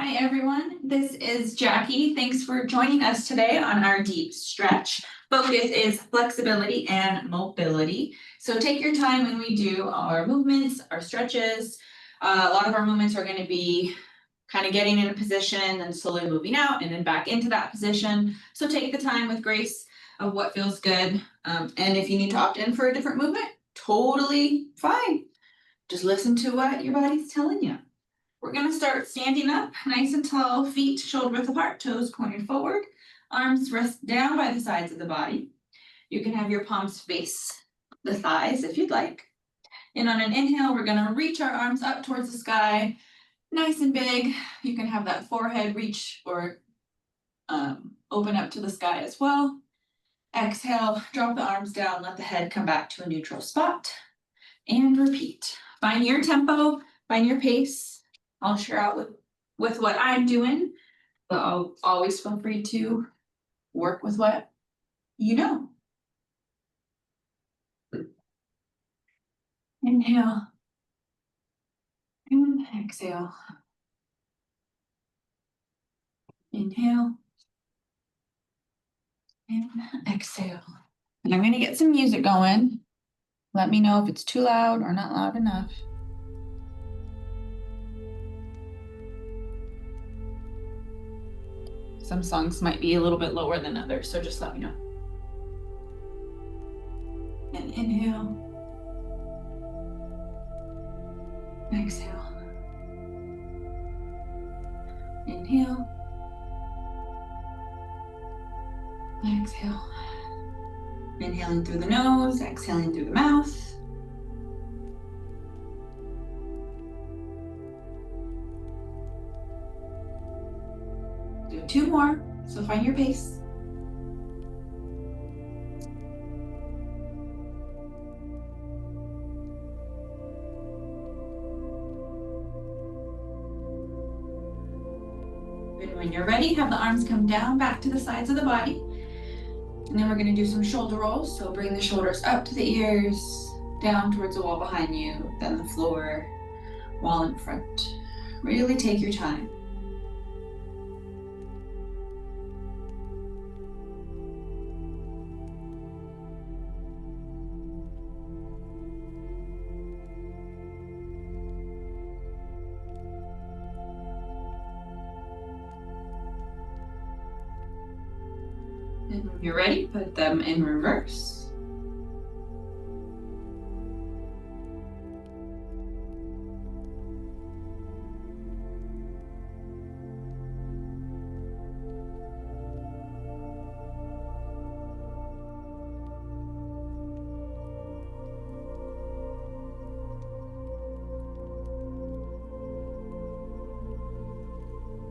Hi, everyone. This is Jackie. Thanks for joining us today on our deep stretch. Focus is flexibility and mobility. So take your time when we do our movements, our stretches. A lot of our movements are going to be kind of getting in a position and slowly moving out and then back into that position. So take the time with grace of what feels good. And if you need to opt in for a different movement, totally fine. Just listen to what your body's telling you. We're going to start standing up, nice and tall, feet shoulder width apart, toes pointed forward, arms rest down by the sides of the body. You can have your palms face the thighs if you'd like. And on an inhale, we're going to reach our arms up towards the sky, nice and big. You can have that forehead reach or open up to the sky as well. Exhale, drop the arms down, let the head come back to a neutral spot, and repeat. Find your tempo, find your pace. I'll share out with what I'm doing, but I'll always feel free to work with what you know. Inhale and exhale. Inhale and exhale. And I'm going to get some music going. Let me know if it's too loud or not loud enough. Some songs might be a little bit lower than others, so just let me know. And inhale. Exhale. Inhale. Exhale. Inhaling through the nose, exhaling through the mouth. Do 2 more, so find your pace. And when you're ready, have the arms come down back to the sides of the body. And then we're going to do some shoulder rolls. So bring the shoulders up to the ears, down towards the wall behind you, then the floor, wall in front. Really take your time. And when you're ready, put them in reverse.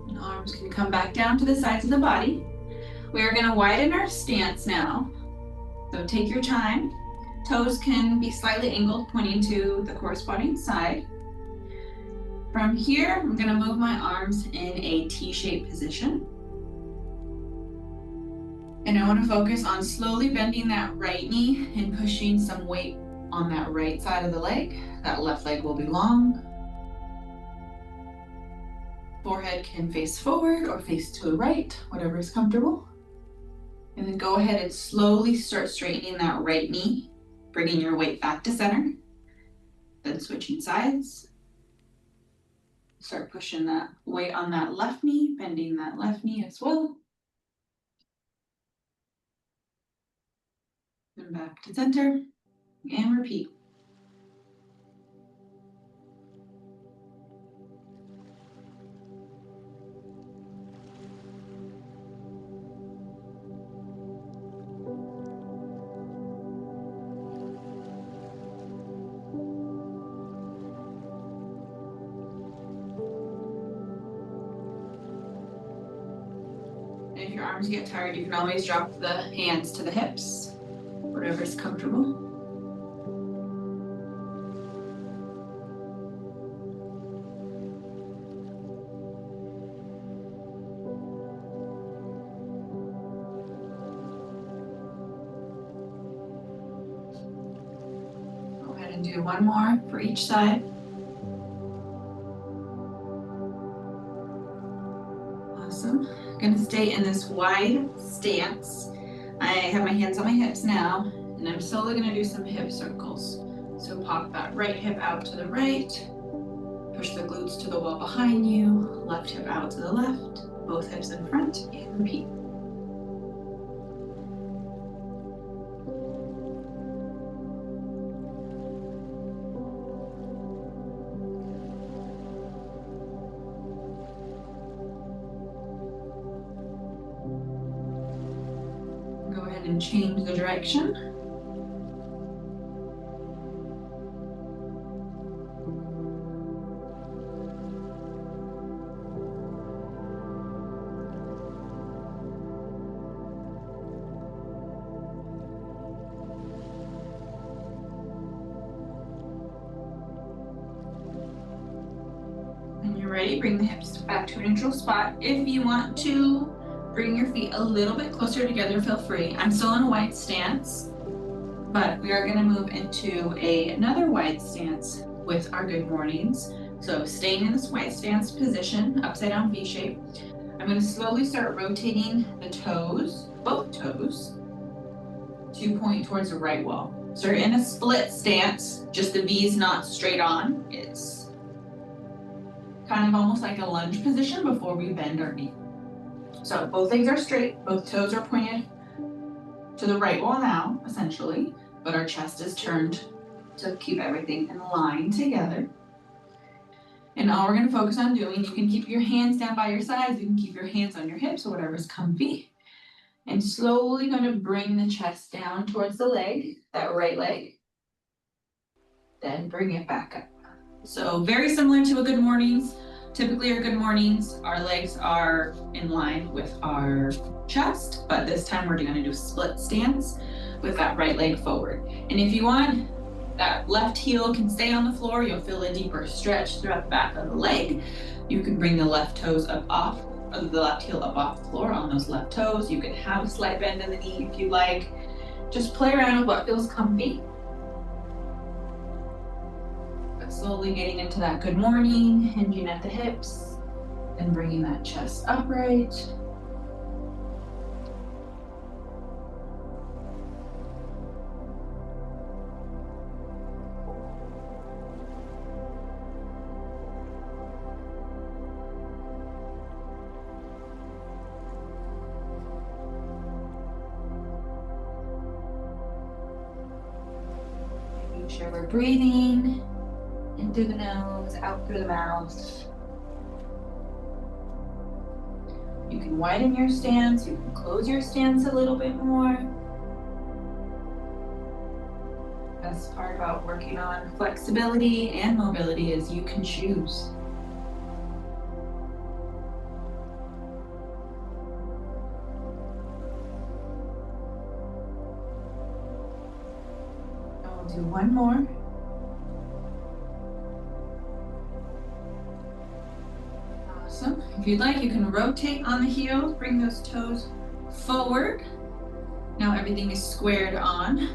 And arms can come back down to the sides of the body. We're going to widen our stance now. So take your time. Toes can be slightly angled, pointing to the corresponding side. From here, I'm going to move my arms in a T-shaped position. And I want to focus on slowly bending that right knee and pushing some weight on that right side of the leg. That left leg will be long. Forehead can face forward or face to the right, whatever is comfortable. And then go ahead and slowly start straightening that right knee, bringing your weight back to center. Then switching sides. Start pushing that weight on that left knee, bending that left knee as well. Then back to center and repeat. If your arms get tired, you can always drop the hands to the hips, whatever's comfortable. Go ahead and do 1 more for each side. Awesome. Gonna stay in this wide stance. I have my hands on my hips now, and I'm slowly gonna do some hip circles. So pop that right hip out to the right, push the glutes to the wall behind you, left hip out to the left, both hips in front, and repeat. Go ahead and change the direction. When you're ready, bring the hips back to a neutral spot. If you want to bring your feet a little bit closer together, feel free. I'm still in a wide stance, but we are gonna move into another wide stance with our good mornings. So staying in this wide stance position, upside down V shape, I'm gonna slowly start rotating the toes, both toes, to point towards the right wall. So you're in a split stance, just the V is not straight on. It's kind of almost like a lunge position before we bend our knee. So both legs are straight, both toes are pointed to the right wall now, essentially, but our chest is turned to keep everything in line together. And all we're gonna focus on doing, you can keep your hands down by your sides, you can keep your hands on your hips or whatever's comfy. And slowly gonna bring the chest down towards the leg, that right leg. Then bring it back up. So very similar to a good mornings. Typically our good mornings, our legs are in line with our chest, but this time we're gonna do split stance with that right leg forward. And if you want, that left heel can stay on the floor. You'll feel a deeper stretch throughout the back of the leg. You can bring the left toes up off, or the left heel up off the floor on those left toes. You can have a slight bend in the knee if you like. Just play around with what feels comfy. But slowly getting into that good morning, hinging at the hips, and bringing that chest upright. Making sure we're breathing in through the nose, out through the mouth. You can widen your stance, you can close your stance a little bit more. Best part about working on flexibility and mobility is you can choose. And we'll do one more. Awesome. If you'd like, you can rotate on the heels, bring those toes forward. Now everything is squared on.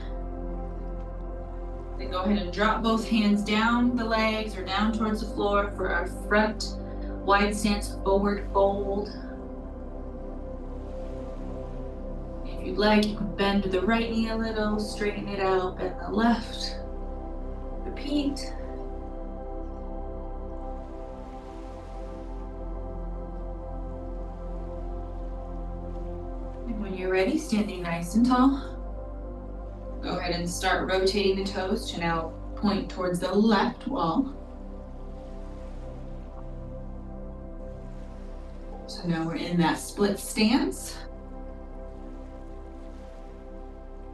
Then go ahead and drop both hands down the legs or down towards the floor for our front wide stance forward fold. If you'd like, you can bend the right knee a little, straighten it out, bend the left. Repeat. And when you're ready, standing nice and tall, go ahead and start rotating the toes to now point towards the left wall. So now we're in that split stance.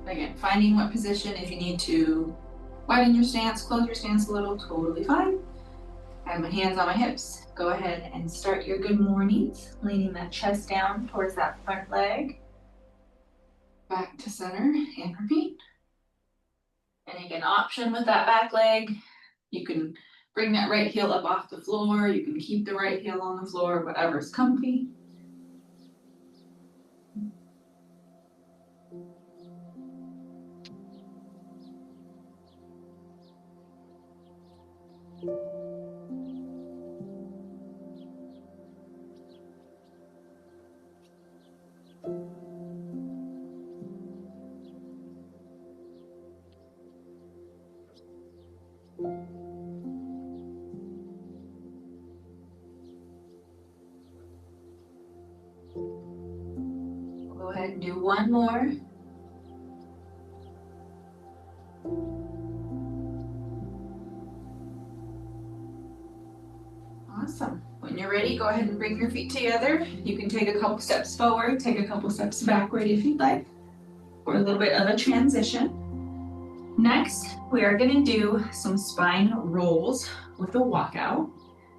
Again, finding what position, if you need to widen your stance, close your stance a little, totally fine. I have my hands on my hips. Go ahead and start your good mornings, leaning that chest down towards that front leg. Back to center and repeat. And again, option with that back leg, you can bring that right heel up off the floor, you can keep the right heel on the floor, whatever's comfy. ahead and do one more. Awesome. When you're ready, go ahead and bring your feet together. You can take a couple steps forward, take a couple steps backward if you'd like, for a little bit of a transition. Next, we are going to do some spine rolls with a walkout.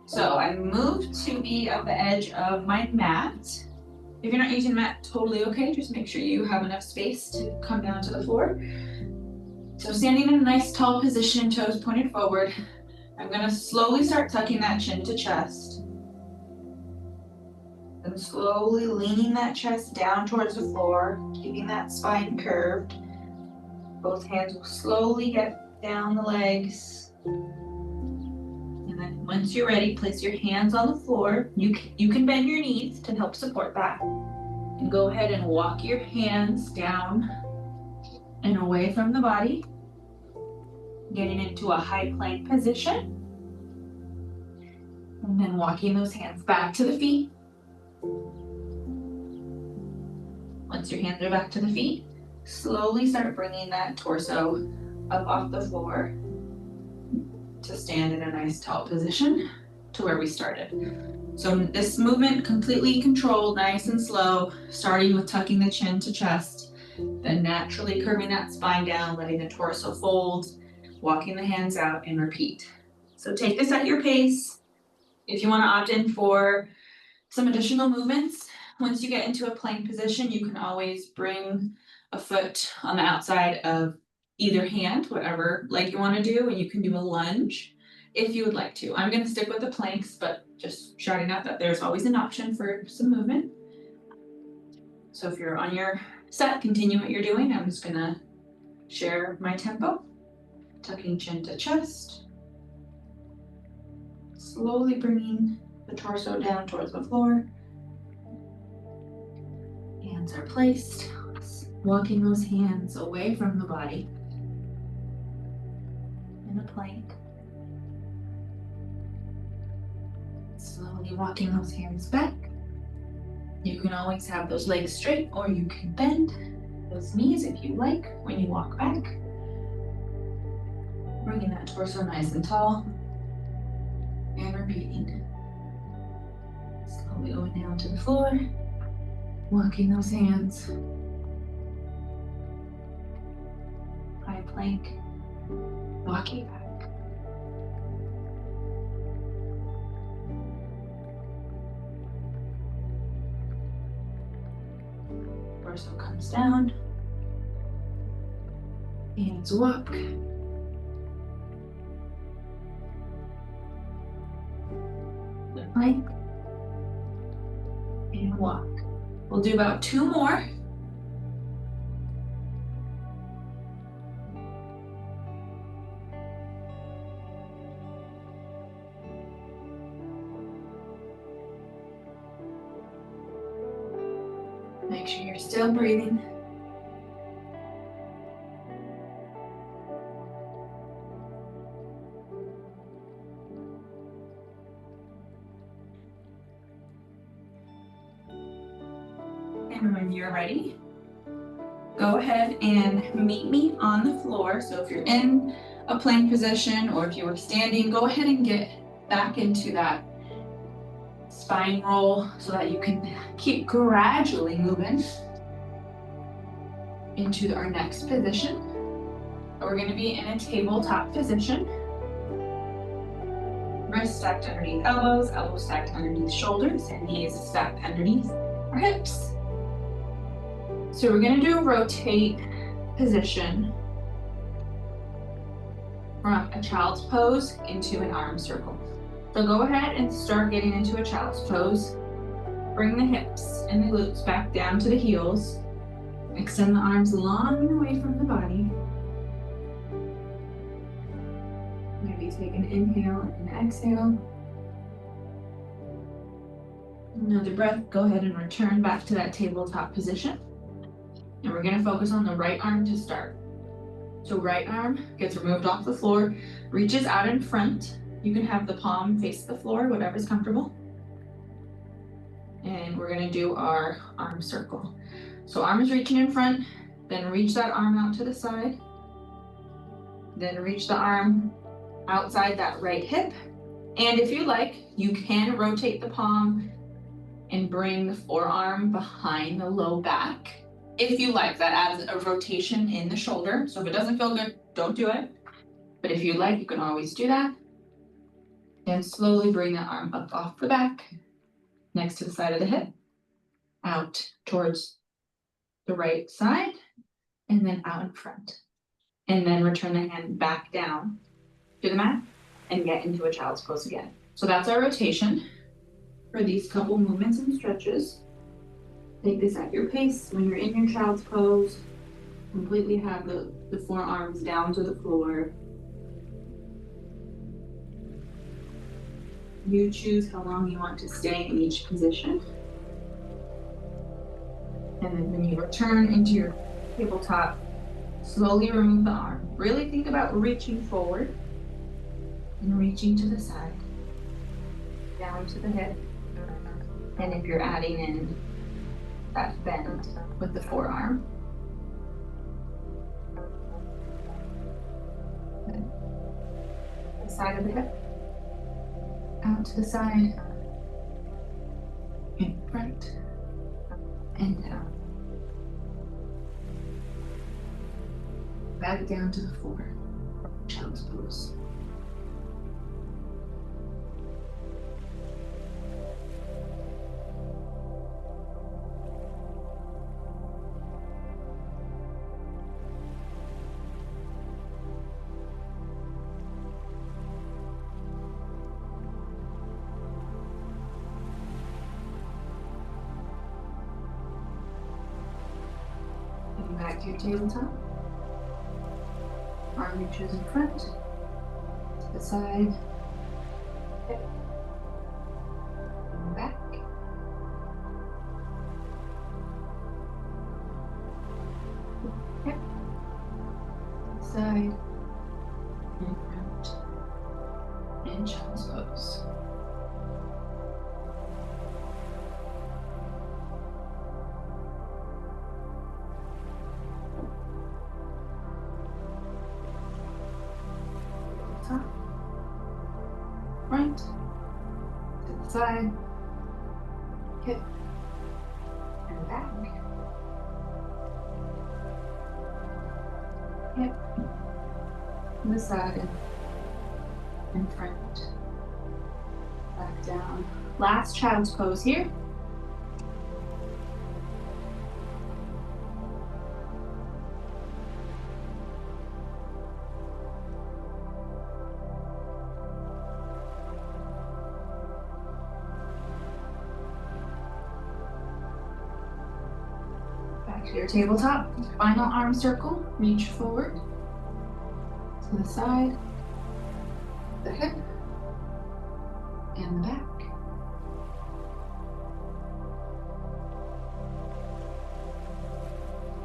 So I moved to be at the edge of my mat. If you're not using the mat, totally okay. Just make sure you have enough space to come down to the floor. So standing in a nice tall position, toes pointed forward, I'm going to slowly start tucking that chin to chest. And slowly leaning that chest down towards the floor, keeping that spine curved. Both hands will slowly get down the legs. And then once you're ready, place your hands on the floor. You can bend your knees to help support that. And go ahead and walk your hands down and away from the body. Getting into a high plank position. And then walking those hands back to the feet. Once your hands are back to the feet, slowly start bringing that torso up off the floor to stand in a nice tall position to where we started. So this movement completely controlled, nice and slow, starting with tucking the chin to chest, then naturally curving that spine down, letting the torso fold, walking the hands out, and repeat. So take this at your pace. If you want to opt in for some additional movements, once you get into a plank position, you can always bring a foot on the outside of either hand, whatever leg you want to do, and you can do a lunge if you would like to. I'm going to stick with the planks, but just shouting out that there's always an option for some movement. So if you're on your set, continue what you're doing. I'm just going to share my tempo. Tucking chin to chest. Slowly bringing the torso down towards the floor. Hands are placed. Walking those hands away from the body. In a plank. Slowly walking those hands back. You can always have those legs straight, or you can bend those knees if you like when you walk back. Bringing that torso nice and tall. And repeating. Slowly going down to the floor. Walking those hands. High plank. Walking back. Torso comes down. Hands walk. The plank. And walk. We'll do about 2 more. Make sure you're still breathing. And when you're ready, go ahead and meet me on the floor. So if you're in a plank position or if you were standing, go ahead and get back into that spine roll so that you can keep gradually moving into our next position. We're going to be in a tabletop position. Wrists stacked underneath elbows, elbows stacked underneath shoulders, and knees stacked underneath our hips. So we're going to do a rotate position from a child's pose into an arm circle. So go ahead and start getting into a child's pose. Bring the hips and the glutes back down to the heels. Extend the arms long and away from the body. Maybe take an inhale and an exhale. Another breath, go ahead and return back to that tabletop position. And we're going to focus on the right arm to start. So right arm gets removed off the floor, reaches out in front. You can have the palm face the floor, whatever's comfortable. And we're going to do our arm circle. So arm is reaching in front, then reach that arm out to the side. Then reach the arm outside that right hip. And if you like, you can rotate the palm and bring the forearm behind the low back. If you like, that adds a rotation in the shoulder. So if it doesn't feel good, don't do it. But if you like, you can always do that. And slowly bring that arm up off the back, next to the side of the hip, out towards the right side, and then out in front. And then return the hand back down to the mat and get into a child's pose again. So that's our rotation for these couple movements and stretches. Take this at your pace. When you're in your child's pose, completely have the forearms down to the floor. You choose how long you want to stay in each position. And then when you return into your tabletop, slowly remove the arm. Really think about reaching forward and reaching to the side, down to the hip. And if you're adding in that bend with the forearm. Then the side of the hip, out to the side, in front, and down. Back down to the floor, child's pose. And back to your tabletop. Arm reaches in front, to the side, hip, and back. Hip, side, in front, and child's pose. Top, front, to the side, hip, and back, hip, to the side, and front, back down. Last child's pose here. To your tabletop, final arm circle, reach forward to the side, the hip, and the back.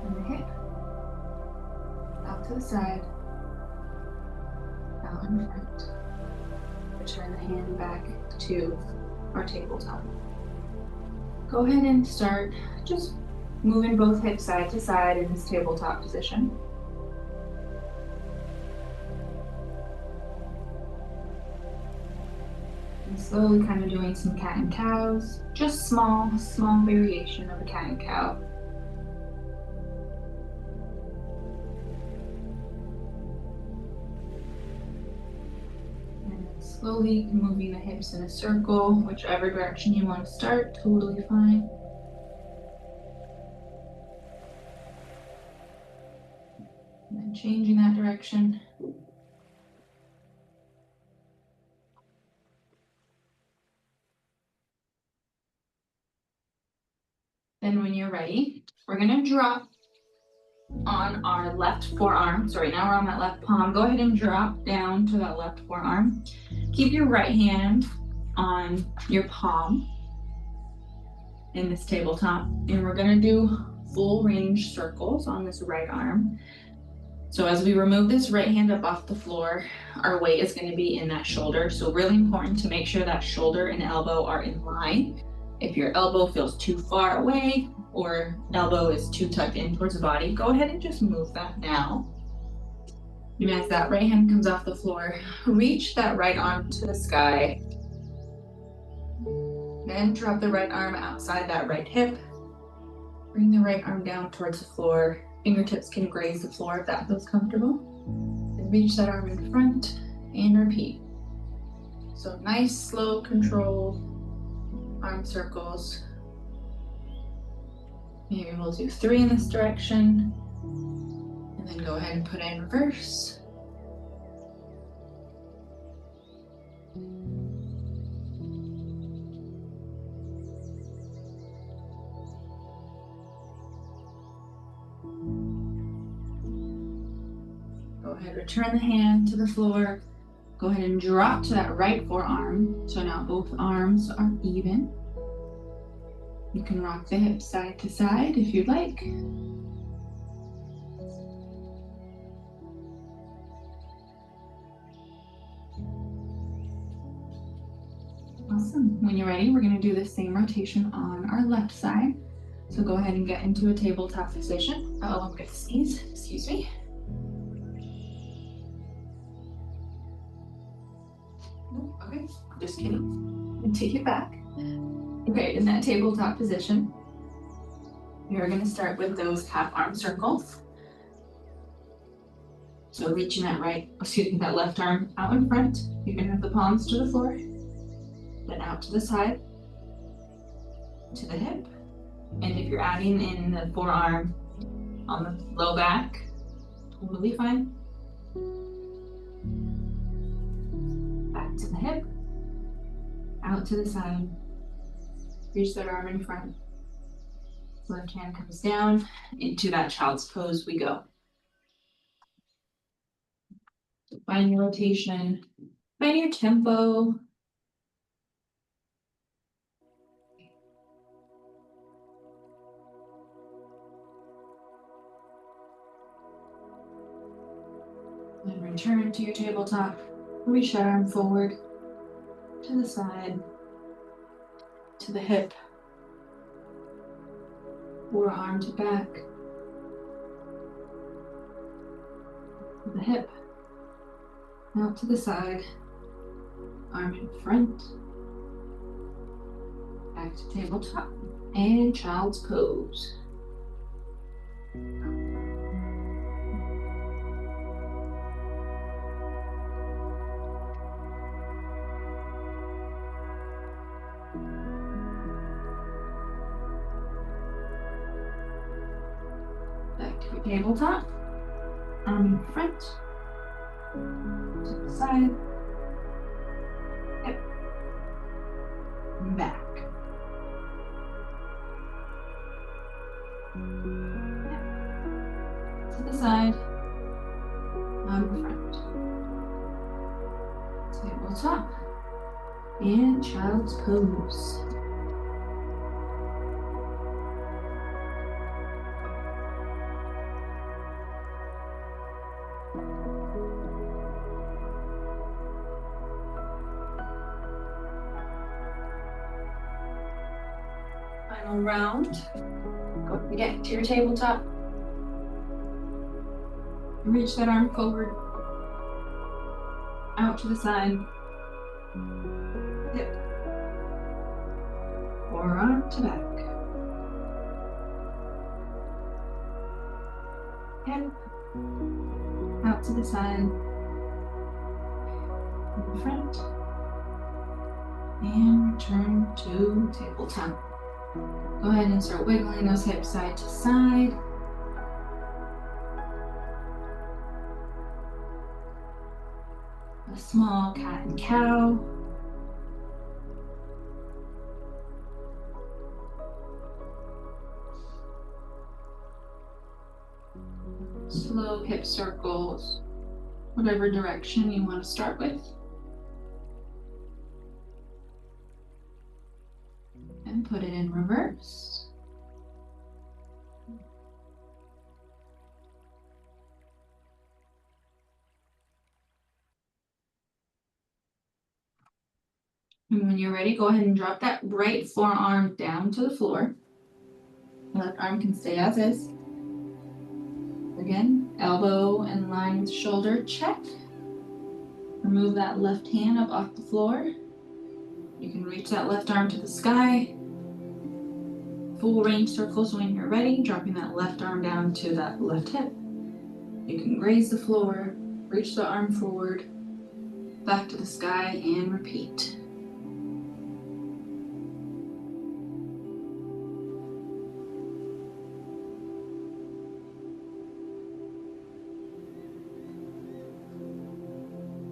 And the hip, out to the side, out in front. Return the hand back to our tabletop. Go ahead and start just moving both hips side to side in this tabletop position. And slowly kind of doing some cat and cows, just small variation of a cat and cow. And slowly moving the hips in a circle, whichever direction you want to start, totally fine. And then changing that direction. Then when you're ready, we're gonna drop on our left forearm. Sorry, now we're on that left palm. Go ahead and drop down to that left forearm. Keep your right hand on your palm in this tabletop. And we're gonna do full range circles on this right arm. So as we remove this right hand up off the floor, our weight is going to be in that shoulder. So really important to make sure that shoulder and elbow are in line. If your elbow feels too far away, or elbow is too tucked in towards the body, go ahead and just move that now. And as that right hand comes off the floor, reach that right arm to the sky. Then drop the right arm outside that right hip. Bring the right arm down towards the floor. Fingertips can graze the floor if that feels comfortable. And reach that arm in front and repeat. So nice, slow, controlled arm circles. Maybe we'll do 3 in this direction. And then go ahead and put it in reverse. Go ahead, return the hand to the floor. Go ahead and drop to that right forearm. So now both arms are even. You can rock the hips side to side if you'd like. Awesome. When you're ready, we're going to do the same rotation on our left side. So go ahead and get into a tabletop position. Oh, I'm going to sneeze. Excuse me. Okay, just kidding. And take it back. Okay, in that tabletop position, you're going to start with those half arm circles. So reaching that that left arm out in front. You're going to have the palms to the floor, then out to the side, to the hip. And if you're adding in the forearm on the low back, totally fine. Back to the hip, out to the side. Reach that arm in front. Left hand comes down. Into that child's pose we go. Find your rotation, find your tempo. Then return to your tabletop. Reach that arm forward, to the side, to the hip, forearm to back, to the hip, out to the side, arm in front, back to tabletop, and child's pose. Back to your tabletop, arm in front, to the side, hip, and back. To the side, arm in front, tabletop, and child's pose. Final round. Go get to your tabletop. Reach that arm forward, out to the side, hip, forearm to back, hip, out to the side, in front, and return to tabletop. Go ahead and start wiggling those hips side to side. A small cat and cow. Slow hip circles, whatever direction you want to start with. And put it in reverse. And when you're ready, go ahead and drop that right forearm down to the floor. Left arm can stay as is. Again, elbow in line with shoulder, check. Remove that left hand up off the floor. You can reach that left arm to the sky. Full range circles when you're ready, dropping that left arm down to that left hip. You can raise the floor, reach the arm forward, back to the sky, and repeat.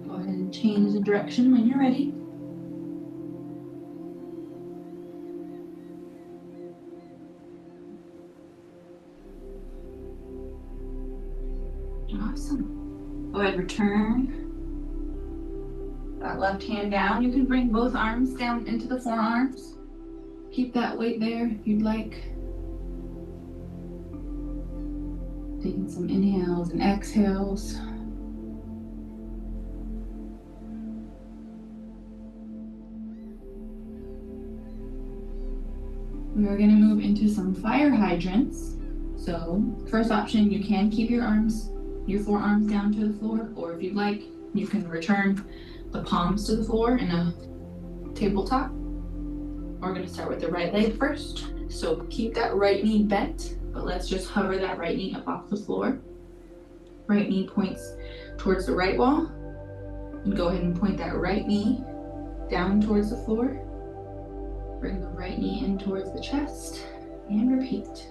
Go ahead and change the direction when you're ready. Awesome. Go ahead, return that left hand down. You can bring both arms down into the forearms. Keep that weight there if you'd like. Taking some inhales and exhales. We're going to move into some fire hydrants. So, first option, you can keep your forearms down to the floor, or if you'd like, you can return the palms to the floor in a tabletop. We're going to start with the right leg first. So keep that right knee bent, but let's just hover that right knee up off the floor. Right knee points towards the right wall. And go ahead and point that right knee down towards the floor. Bring the right knee in towards the chest and repeat.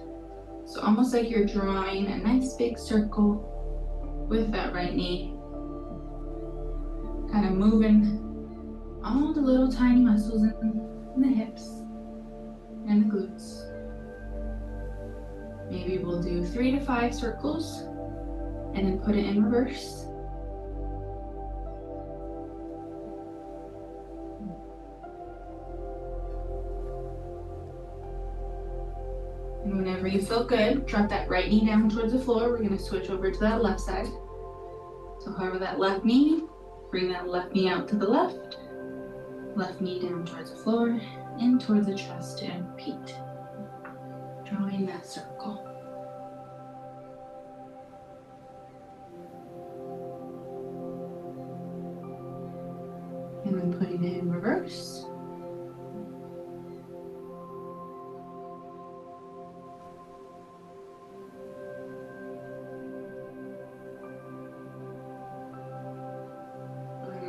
So almost like you're drawing a nice big circle with that right knee. Kind of moving all the little tiny muscles in the hips and the glutes. Maybe we'll do 3 to 5 circles and then put it in reverse. And whenever you feel good, drop that right knee down towards the floor. We're going to switch over to that left side. So hover that left knee, bring that left knee out to the left. Left knee down towards the floor, in towards the chest, and repeat. Drawing that circle. And then putting it in reverse.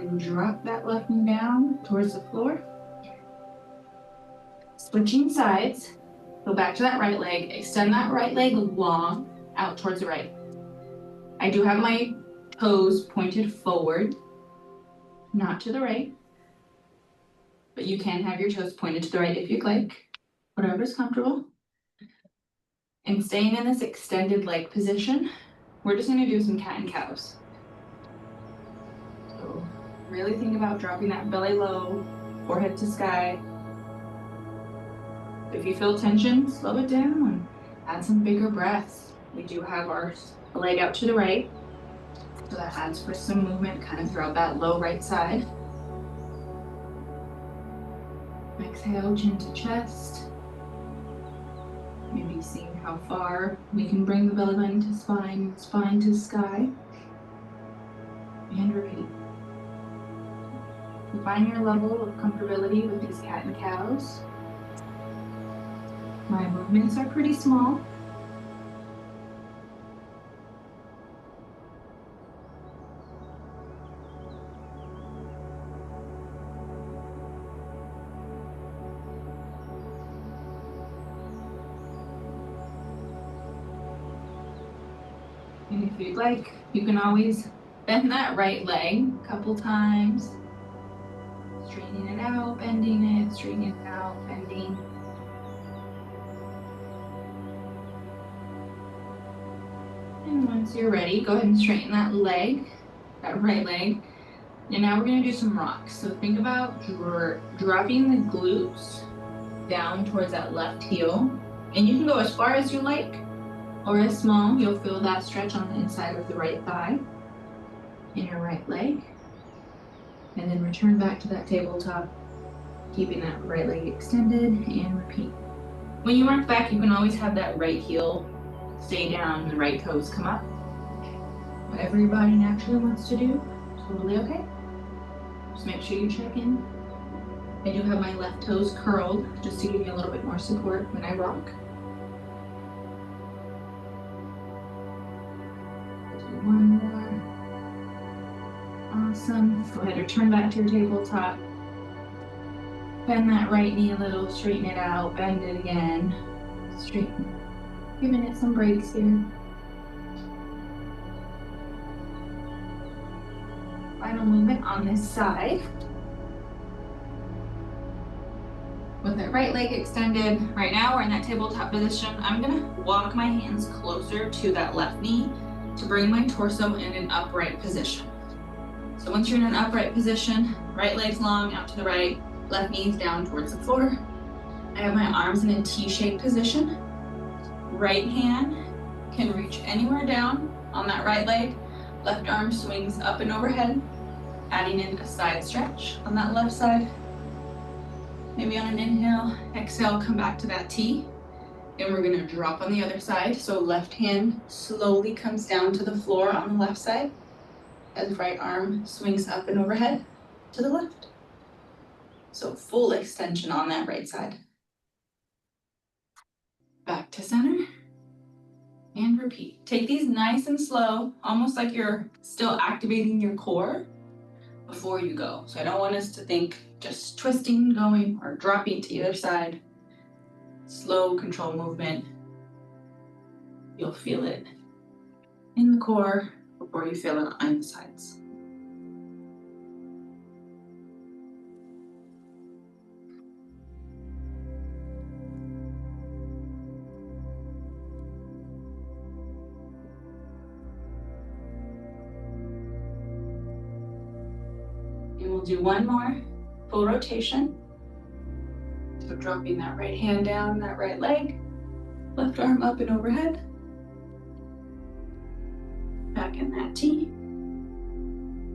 And drop that left knee down towards the floor. Switching sides, go back to that right leg, extend that right leg long out towards the right. I do have my toes pointed forward, not to the right, but you can have your toes pointed to the right if you'd like, whatever's comfortable. And staying in this extended leg position, we're just going to do some cat and cows. So really think about dropping that belly low, forehead to sky. If you feel tension, slow it down and add some bigger breaths. We do have our leg out to the right, so that adds for some movement kind of throughout that low right side. Exhale, chin to chest. Maybe seeing how far we can bring the belly button to spine, spine to sky. And repeat. Find your level of comfortability with these cat and cows. My movements are pretty small. And if you'd like, you can always bend that right leg a couple times. Straightening it out, bending it, straightening it out, bending. And once you're ready, go ahead and straighten that leg, that right leg. And now we're going to do some rocks. So think about dropping the glutes down towards that left heel. And you can go as far as you like or as small. You'll feel that stretch on the inside of the right thigh in your right leg. And then return back to that tabletop, keeping that right leg extended, and repeat. When you rock back, you can always have that right heel stay down, the right toes come up. Whatever your body naturally wants to do, totally okay. Just make sure you check in. I do have my left toes curled just to give you a little bit more support when I rock. Do one more. Awesome. Go ahead, return back to your tabletop. Bend that right knee a little, straighten it out, bend it again. Straighten. Giving it some breaks here. Final movement on this side. With that right leg extended, right now we're in that tabletop position. I'm gonna walk my hands closer to that left knee to bring my torso in an upright position. So once you're in an upright position, right leg's long out to the right, left knee's down towards the floor. I have my arms in a T-shaped position. Right hand can reach anywhere down on that right leg. Left arm swings up and overhead, adding in a side stretch on that left side. Maybe on an inhale, exhale, come back to that T. And we're gonna drop on the other side. So left hand slowly comes down to the floor on the left side as right arm swings up and overhead to the left. So full extension on that right side. Back to center and repeat. Take these nice and slow, almost like you're still activating your core before you go. So I don't want us to think just twisting, going, or dropping to either side. Slow, controlled movement. You'll feel it in the core before you feel it on the sides. And we'll do one more full rotation. So dropping that right hand down, that right leg, left arm up and overhead. Back in that T.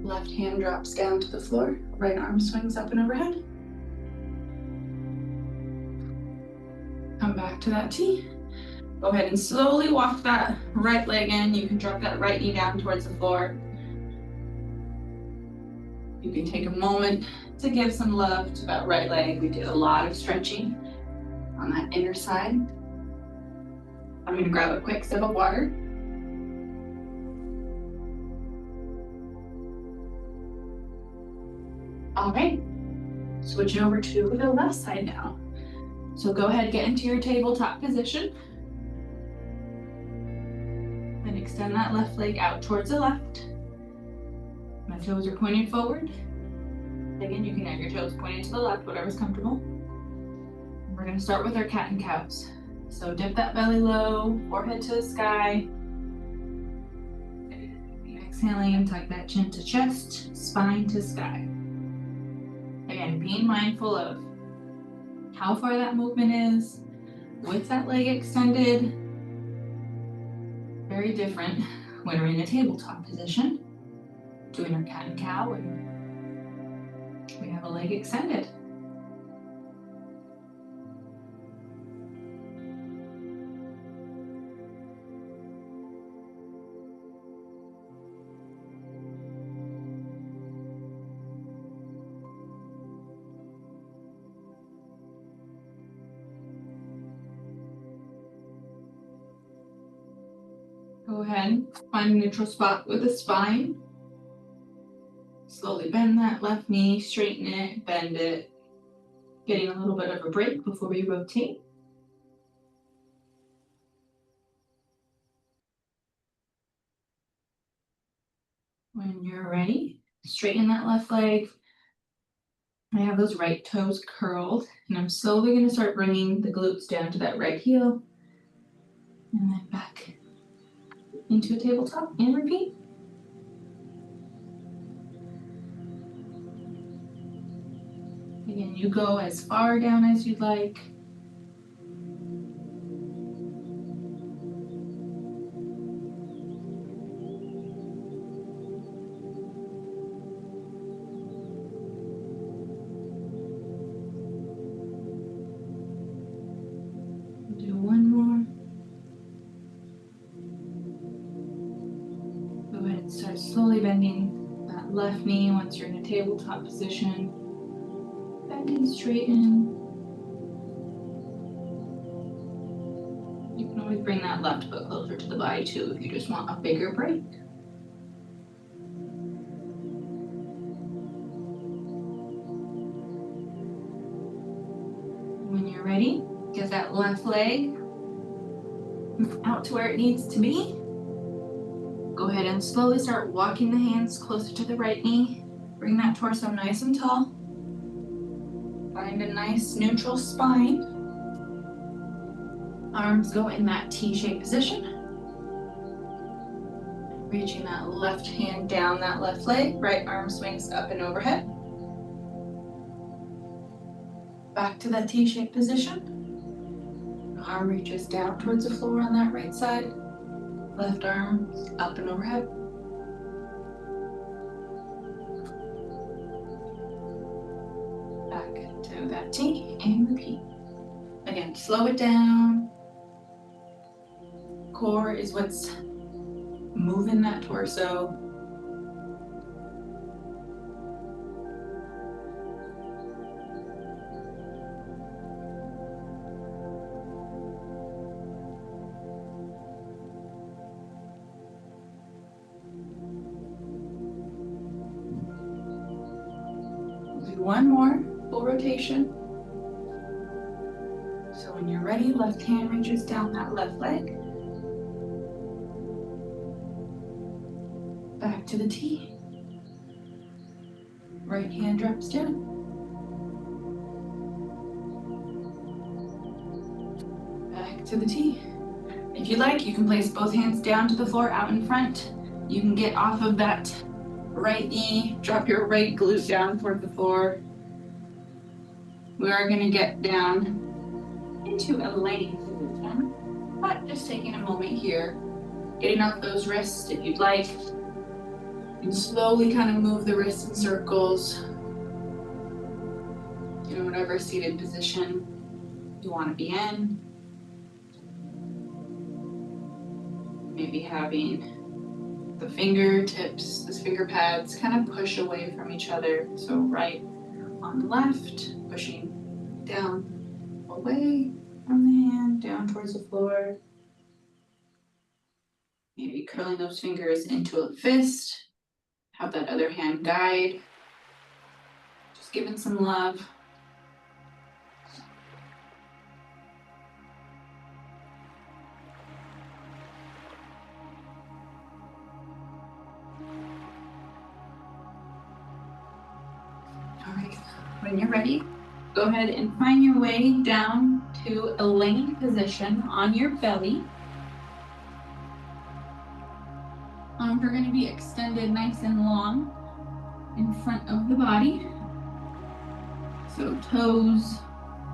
Left hand drops down to the floor, right arm swings up and overhead. Come back to that T. Go ahead and slowly walk that right leg in. You can drop that right knee down towards the floor. You can take a moment to give some love to that right leg. We did a lot of stretching on that inner side. I'm gonna grab a quick sip of water. All right, switching over to the left side now. So go ahead, get into your tabletop position. And extend that left leg out towards the left. My toes are pointed forward. Again, you can have your toes pointed to the left, whatever's comfortable. And we're gonna start with our cat and cows. So dip that belly low, forehead to the sky. Exhaling, tuck that chin to chest, spine to sky. Again, being mindful of how far that movement is with that leg extended. Very different when we're in a tabletop position, doing our cat and cow, and we have a leg extended. Go ahead, find a neutral spot with the spine. Slowly bend that left knee, straighten it, bend it. Getting a little bit of a break before we rotate. When you're ready, straighten that left leg. I have those right toes curled, and I'm slowly going to start bringing the glutes down to that right heel. And then back into a tabletop and repeat. Again, you go as far down as you'd like. slowly bending that left knee once you're in a tabletop position. Bending, straighten. You can always bring that left foot closer to the body too if you just want a bigger break. When you're ready, get that left leg out to where it needs to be. Go ahead and slowly start walking the hands closer to the right knee. Bring that torso nice and tall. Find a nice neutral spine. Arms go in that T-shaped position. Reaching that left hand down that left leg. Right arm swings up and overhead. Back to that T-shaped position. Arm reaches down towards the floor on that right side. Left arm up and overhead. Back to that T and repeat. Again, slow it down. Core is what's moving that torso. One more full rotation. So when you're ready, left hand reaches down that left leg. Back to the T. Right hand drops down. Back to the T. If you like, you can place both hands down to the floor out in front. You can get off of that right knee, drop your right glute down toward the floor. We are going to get down into a laying position, but just taking a moment here, getting off those wrists if you'd like, and slowly kind of move the wrists in circles in whatever seated position you want to be in. Maybe having the fingertips, the finger pads kind of push away from each other. So right on the left, pushing down away from the hand, down towards the floor. Maybe curling those fingers into a fist. Have that other hand guide. Just giving some love. All right, when you're ready, go ahead and find your way down to a laying position on your belly. Arms are going to be extended nice and long in front of the body. So toes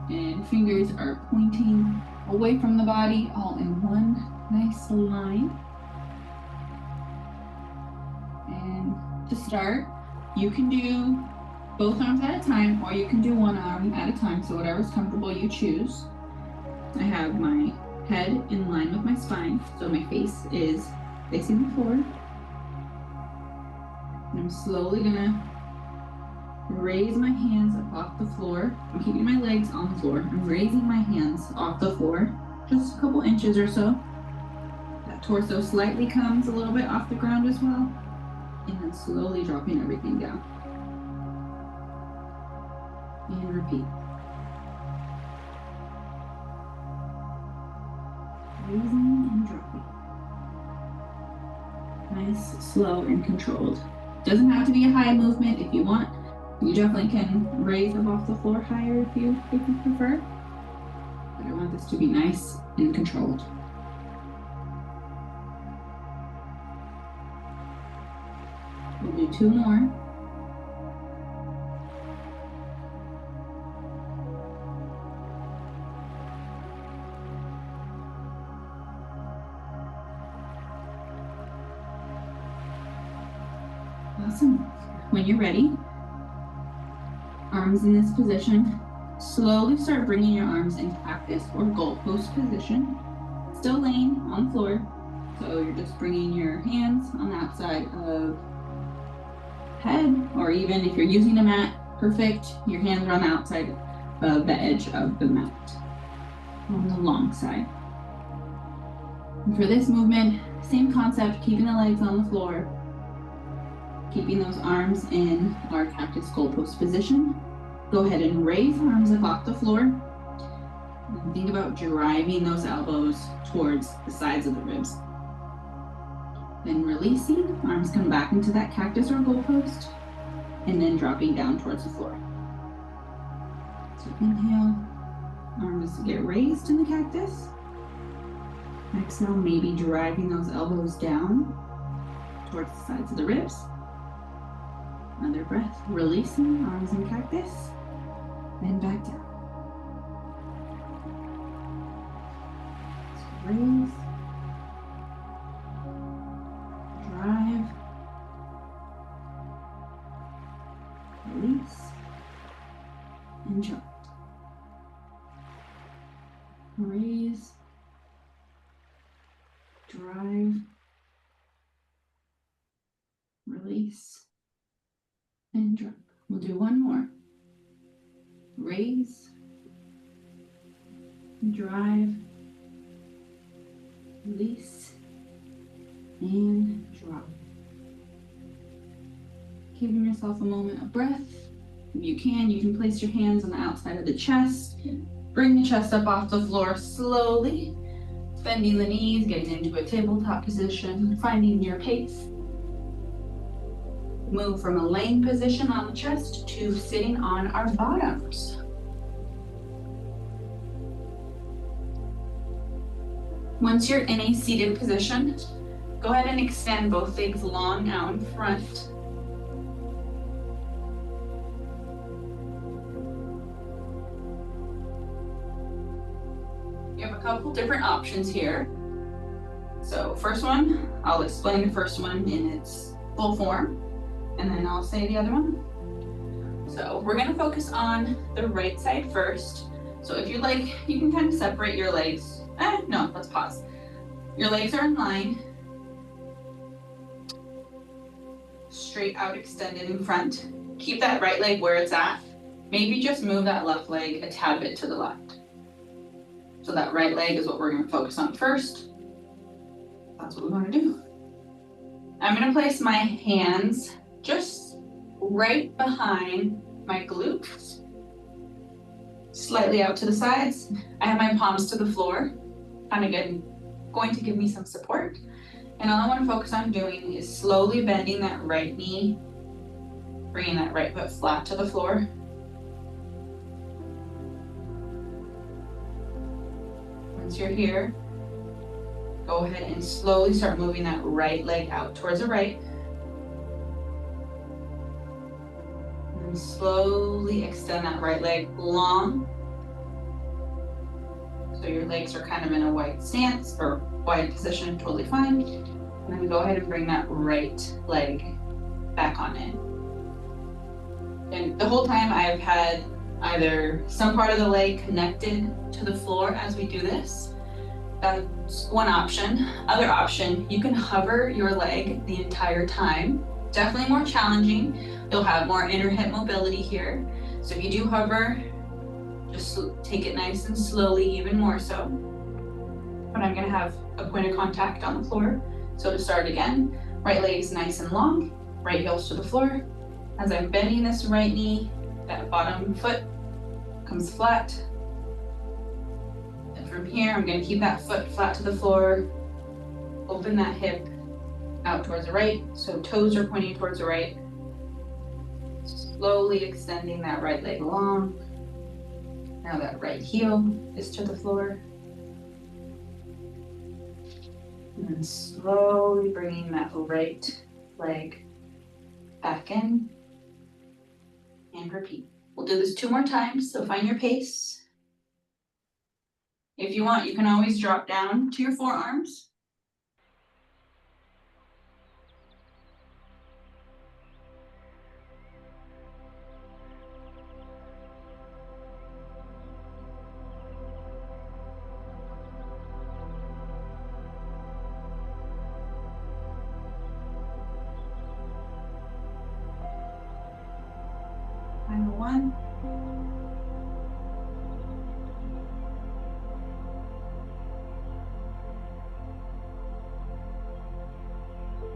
and fingers are pointing away from the body, all in one nice line. And to start, you can do both arms at a time, or you can do one arm at a time, so whatever's comfortable you choose. I have my head in line with my spine, so my face is facing the floor. And I'm slowly gonna raise my hands up off the floor. I'm keeping my legs on the floor. I'm raising my hands off the floor, just a couple inches or so. That torso slightly comes a little bit off the ground as well. And then slowly dropping everything down. And repeat. Raising and dropping. Nice, slow, and controlled. Doesn't have to be a high movement if you want. You definitely can raise them off the floor higher if you prefer. But I want this to be nice and controlled. We'll do two more. Awesome. When you're ready, arms in this position, slowly start bringing your arms into cactus or goalpost position. Still laying on the floor, so you're just bringing your hands on the outside of head, or even if you're using a mat, perfect. Your hands are on the outside of the edge of the mat on the long side. And for this movement, same concept, keeping the legs on the floor, keeping those arms in our cactus goalpost position. Go ahead and raise arms up off the floor. And think about driving those elbows towards the sides of the ribs. Then releasing, arms come back into that cactus or goalpost, and then dropping down towards the floor. So inhale, arms get raised in the cactus. Exhale, maybe driving those elbows down towards the sides of the ribs. Another breath, releasing, arms in cactus, then back down. So raise, drive, release, and drop. Raise, drive, release, and drop. We'll do one more. Raise, drive, release, and drop. Giving yourself a moment of breath. If you can place your hands on the outside of the chest. Bring the chest up off the floor slowly, bending the knees, getting into a tabletop position, finding your pace. Move from a laying position on the chest to sitting on our bottoms. Once you're in a seated position, go ahead and extend both legs long out in front. You have a couple different options here. So first one, I'll explain the first one in its full form, and then I'll say the other one. So we're gonna focus on the right side first. So if you'd like, you can kind of separate your legs. No, let's pause. Your legs are in line, straight out extended in front. Keep that right leg where it's at. Maybe just move that left leg a tad bit to the left. So that right leg is what we're going to focus on first. That's what we want to do. I'm going to place my hands just right behind my glutes, slightly out to the sides. I have my palms to the floor, kind of going to give me some support. And all I want to focus on doing is slowly bending that right knee, bringing that right foot flat to the floor. Once you're here, go ahead and slowly start moving that right leg out towards the right. And slowly extend that right leg long. So your legs are kind of in a wide stance or wide position, totally fine. And then go ahead and bring that right leg back on in. And the whole time I've had either some part of the leg connected to the floor as we do this. That's one option. Other option, you can hover your leg the entire time. Definitely more challenging. You'll have more inner hip mobility here. So if you do hover, just take it nice and slowly, even more so. But I'm gonna have a point of contact on the floor. So to start again, right leg is nice and long, right heels to the floor. As I'm bending this right knee, that bottom foot comes flat. And from here, I'm gonna keep that foot flat to the floor, open that hip out towards the right, so toes are pointing towards the right. Slowly extending that right leg long. Now that right heel is to the floor. And then slowly bringing that right leg back in. And repeat. We'll do this 2 more times, so find your pace. If you want, you can always drop down to your forearms. one.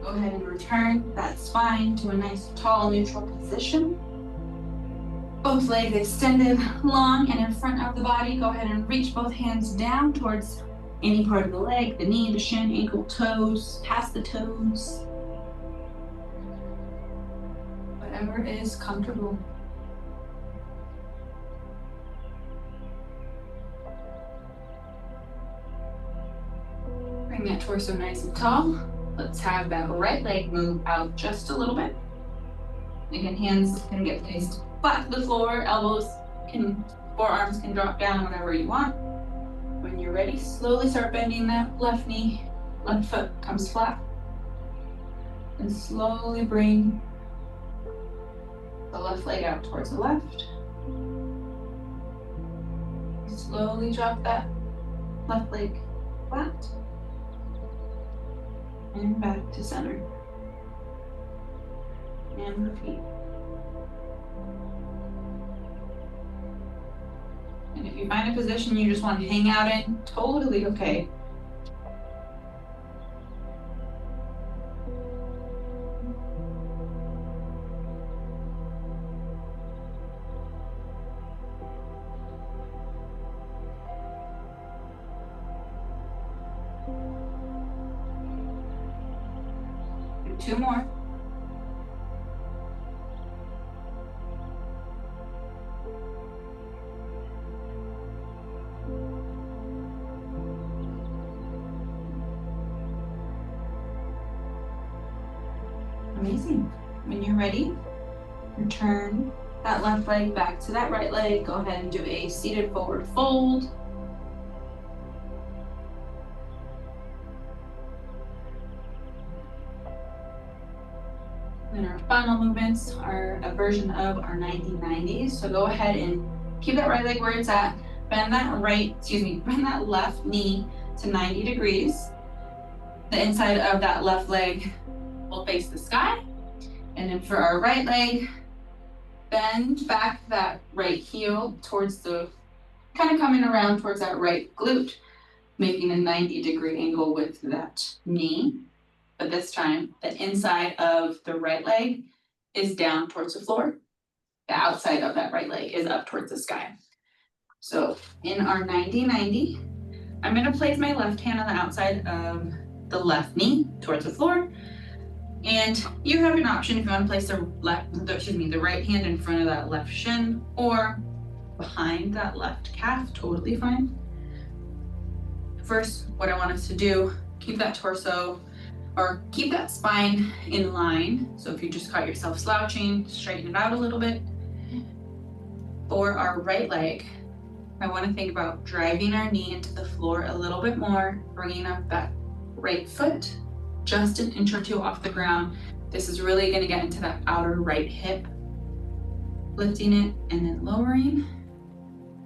Go ahead and return that spine to a nice tall neutral position. Both legs extended long and in front of the body. Go ahead and reach both hands down towards any part of the leg, the knee, the shin, ankle, toes, past the toes. Whatever is comfortable. Bring that torso nice and tall. Let's have that right leg move out just a little bit. Again, hands can get placed flat to the floor, forearms can drop down, whatever you want. When you're ready, slowly start bending that left knee, left foot comes flat. And slowly bring the left leg out towards the left. Slowly drop that left leg flat. And back to center. And repeat. And if you find a position you just want to hang out in, totally okay. Do 2 more. Amazing. When you're ready, return that left leg back to that right leg. Go ahead and do a seated forward fold. Then our final movements are a version of our 90-90s. So go ahead and keep that right leg where it's at. Bend that left knee to 90 degrees. The inside of that left leg will face the sky. And then for our right leg, bend back that right heel towards kind of coming around towards that right glute, making a 90-degree angle with that knee. But this time, the inside of the right leg is down towards the floor. The outside of that right leg is up towards the sky. So in our 90-90, I'm going to place my left hand on the outside of the left knee towards the floor. And you have an option if you want to place the right hand in front of that left shin or behind that left calf, totally fine. First, what I want us to do, keep that torso or keep that spine in line. So if you just caught yourself slouching, straighten it out a little bit. For our right leg, I want to think about driving our knee into the floor a little bit more, bringing up that right foot just an inch or 2 off the ground. This is really going to get into that outer right hip. Lifting it and then lowering.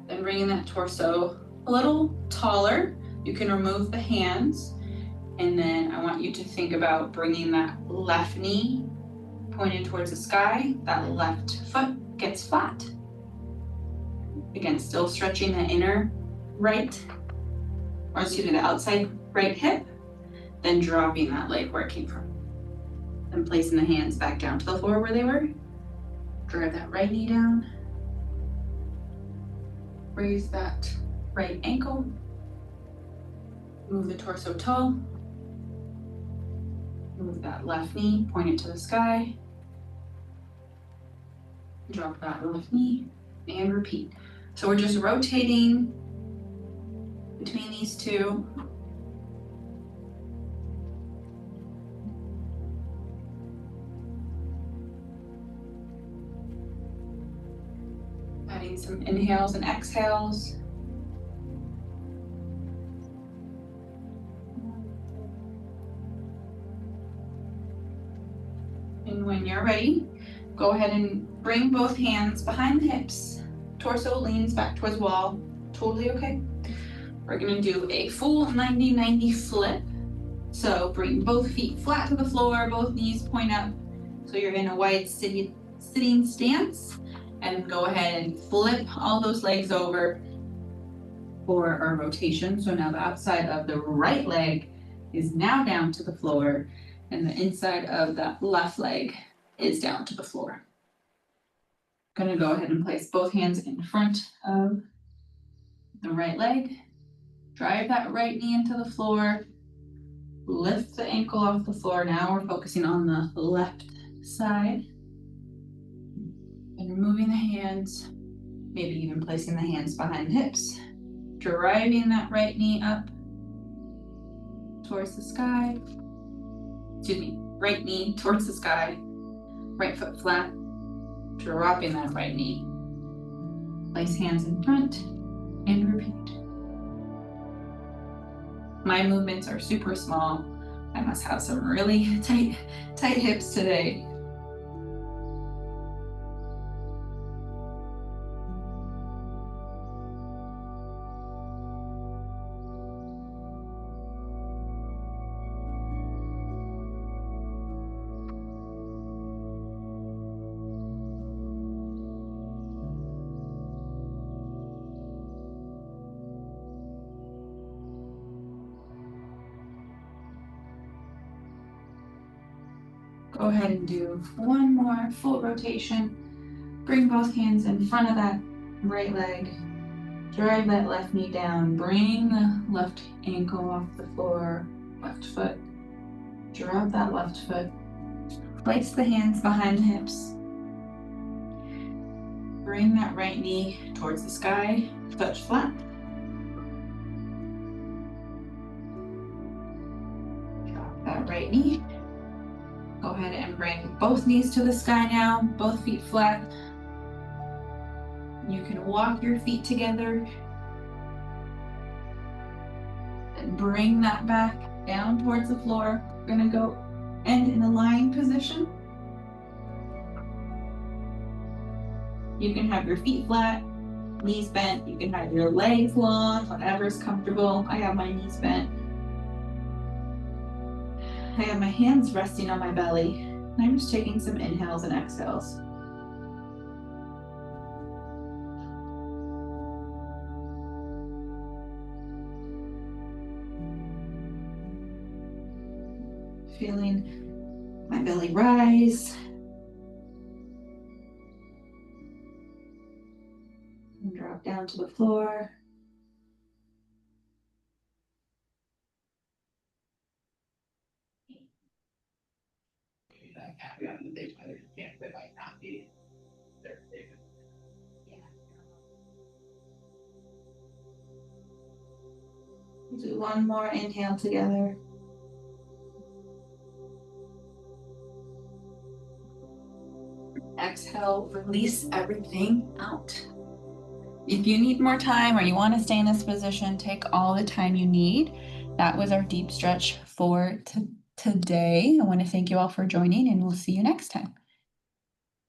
Then bringing that torso a little taller. You can remove the hands. And then I want you to think about bringing that left knee pointed towards the sky. That left foot gets flat. Again, still stretching the inner right, or the outside right hip. Then dropping that leg where it came from. Then placing the hands back down to the floor where they were. Drive that right knee down. Raise that right ankle. Move the torso tall. Move that left knee, point it to the sky. Drop that left knee and repeat. So we're just rotating between these two. Adding some inhales and exhales. And when you're ready, go ahead and bring both hands behind the hips. Torso leans back towards wall. Totally okay. We're gonna do a full 90-90 flip. So bring both feet flat to the floor, both knees point up. So you're in a wide sitting stance. And go ahead and flip all those legs over for our rotation. So now the outside of the right leg is now down to the floor, and the inside of that left leg is down to the floor. Gonna go ahead and place both hands in front of the right leg. Drive that right knee into the floor. Lift the ankle off the floor. Now we're focusing on the left side. And removing the hands, maybe even placing the hands behind the hips. Driving that right knee up towards the sky. Excuse me, right knee towards the sky. Right foot flat. Dropping that right knee. Place hands in front and repeat. My movements are super small. I must have some really tight hips today. Go ahead and do one more full rotation. Bring both hands in front of that right leg. Drive that left knee down. Bring the left ankle off the floor, left foot. Drop that left foot. Place the hands behind the hips. Bring that right knee towards the sky, touch flat. Drop that right knee. Go ahead and bring both knees to the sky now, both feet flat. You can walk your feet together and bring that back down towards the floor. We're gonna go end in a lying position. You can have your feet flat, knees bent. You can have your legs long, whatever's comfortable. I have my knees bent. I have my hands resting on my belly. And I'm just taking some inhales and exhales. Feeling my belly rise. And drop down to the floor. We'll do one more inhale together. Exhale, release everything out. If you need more time or you want to stay in this position, take all the time you need. That was our deep stretch for today. I want to thank you all for joining, and we'll see you next time.